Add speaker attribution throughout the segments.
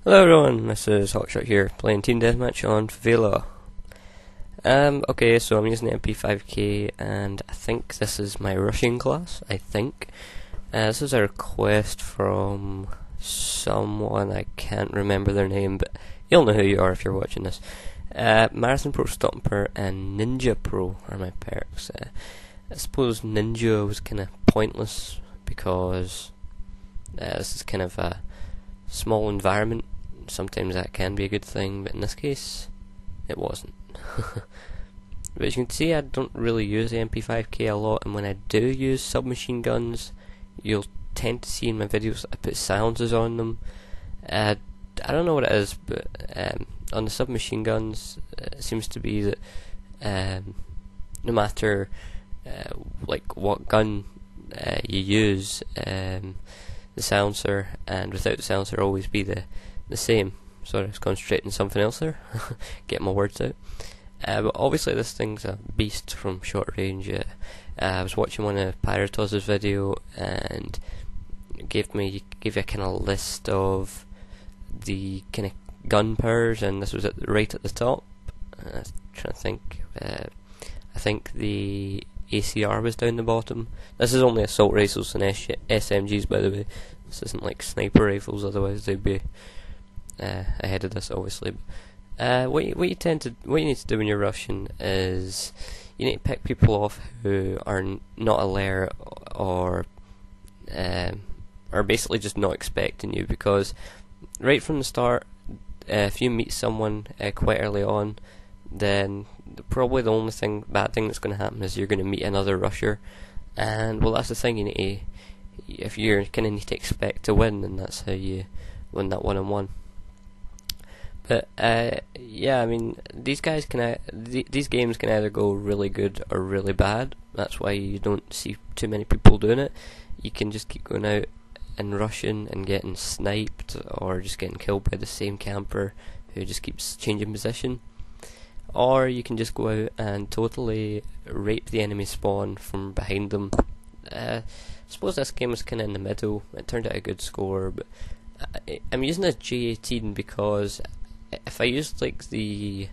Speaker 1: Hello everyone, this is Hotshot here, playing Team Deathmatch on Favela. Okay, so I'm using the MP5K, and I think this is my rushing class, I think. This is a request from someone, I can't remember their name, but you'll know who you are if you're watching this. Marathon Pro, Stomper, and Ninja Pro are my perks. I suppose Ninja was kind of pointless, because this is kind of a small environment. Sometimes that can be a good thing, but in this case, it wasn't. But as you can see, I don't really use the MP5K a lot, and when I do use submachine guns, you'll tend to see in my videos that I put silencers on them. I don't know what it is, but on the submachine guns, it seems to be that no matter like what gun you use, the silencer and without the silencer always be the same. Sorry, I was concentrating on something else there. Get my words out. But obviously this thing's a beast from short range. I was watching one of Pyrotos' video, and gave you a kind of list of the kind of gun powers, and this was right at the top. I was trying to think. I think the ACR was down the bottom. This is only assault rifles and SMGs, by the way. This isn't like sniper rifles, otherwise they'd be ahead of this, obviously. What you need to do when you're rushing is you need to pick people off who are not alert, or are basically just not expecting you, because right from the start, if you meet someone quite early on, then probably the only bad thing that's going to happen is you're going to meet another rusher, and well, that's the thing. You need to, if you're kind of need to expect to win, then that's how you win that one-on-one. But yeah, I mean, these games can either go really good or really bad. That's why you don't see too many people doing it. You can just keep going out and rushing and getting sniped, or just getting killed by the same camper who just keeps changing position. Or you can just go out and totally rape the enemy spawn from behind them. I suppose this game was kind of in the middle. It turned out a good score, but I'm using a J18 because if I used like I'm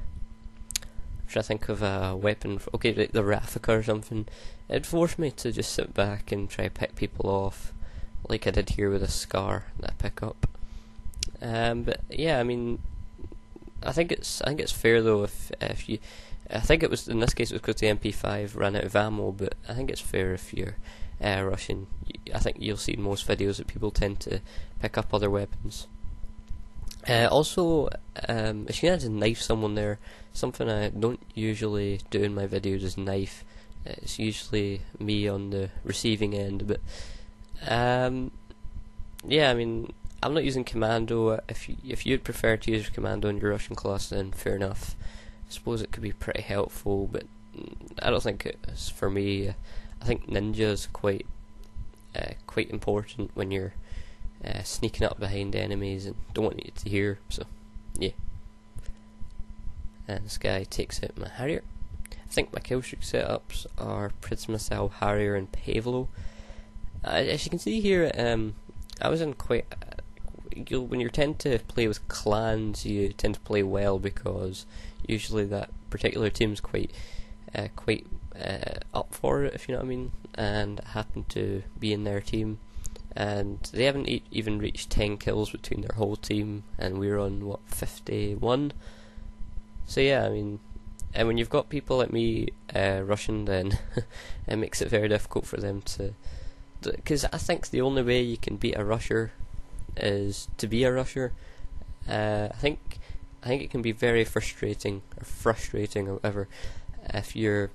Speaker 1: trying to think of a weapon, like the Raffica or something, it'd force me to just sit back and try to pick people off, like I did here with a Scar that I pick up. But yeah, I mean, I think it's fair though if you. I think it was in this case it was because the MP5 ran out of ammo, but I think it's fair if you're rushing. I think you'll see in most videos that people tend to pick up other weapons. Also, if you had to knife someone there, something I don't usually do in my videos is knife. It's usually me on the receiving end, but yeah, I mean, I'm not using commando. If you'd prefer to use commando in your Russian class, then fair enough. I suppose it could be pretty helpful, but I don't think it's for me. I think ninja is quite important when you're sneaking up behind enemies and don't want you to hear. So yeah. And this guy takes out my Harrier. I think my killstreak setups are Prismacell, Harrier, and Favela. As you can see here, I was in quite. When you tend to play with clans, you tend to play well, because usually that particular team's quite up for it, if you know what I mean. And I happen to be in their team, and they haven't even reached 10 kills between their whole team, and we're on what, 51. So yeah, I mean, and when you've got people like me rushing, then it makes it very difficult for them to. Because I think the only way you can beat a rusher is to be a rusher. I think it can be very frustrating or whatever if you're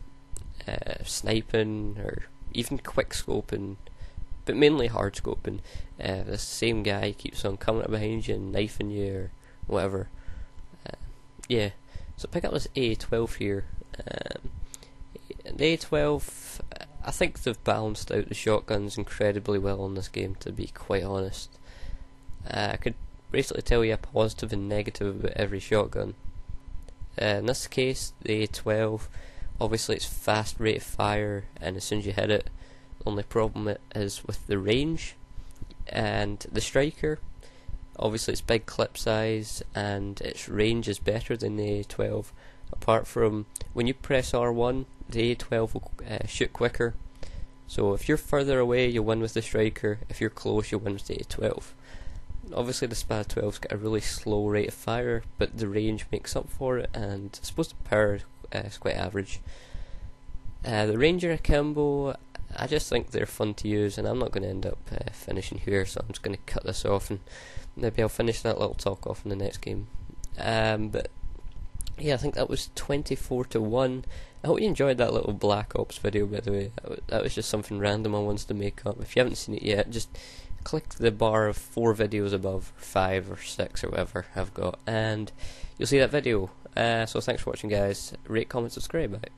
Speaker 1: sniping or even quick scoping, but mainly hard scoping. The same guy keeps on coming up behind you and knifing you or whatever. Yeah, so pick up this A12 here. The A12, I think they've balanced out the shotguns incredibly well on this game, to be quite honest. I could basically tell you a positive and negative about every shotgun. In this case, the A12, obviously it's fast rate of fire, and as soon as you hit it, the only problem is with the range. And the Striker, Obviously it's big clip size and its range is better than the A12, apart from when you press R1 the A12 will shoot quicker. So if you're further away you'll win with the striker, if you're close you'll win with the A12. Obviously the SPAD 12's got a really slow rate of fire, but the range makes up for it, and I suppose the power is quite average. The Ranger Akimbo, I just think they're fun to use, and I'm not going to end up finishing here, so I'm just going to cut this off, and maybe I'll finish that little talk off in the next game. But yeah, I think that was 24-1. I hope you enjoyed that little Black Ops video, by the way. That was just something random I wanted to make up. If you haven't seen it yet, just click the bar of 4 videos above, or 5 or 6 or whatever I've got, and you'll see that video. So thanks for watching, guys. Rate, comment, subscribe. Bye.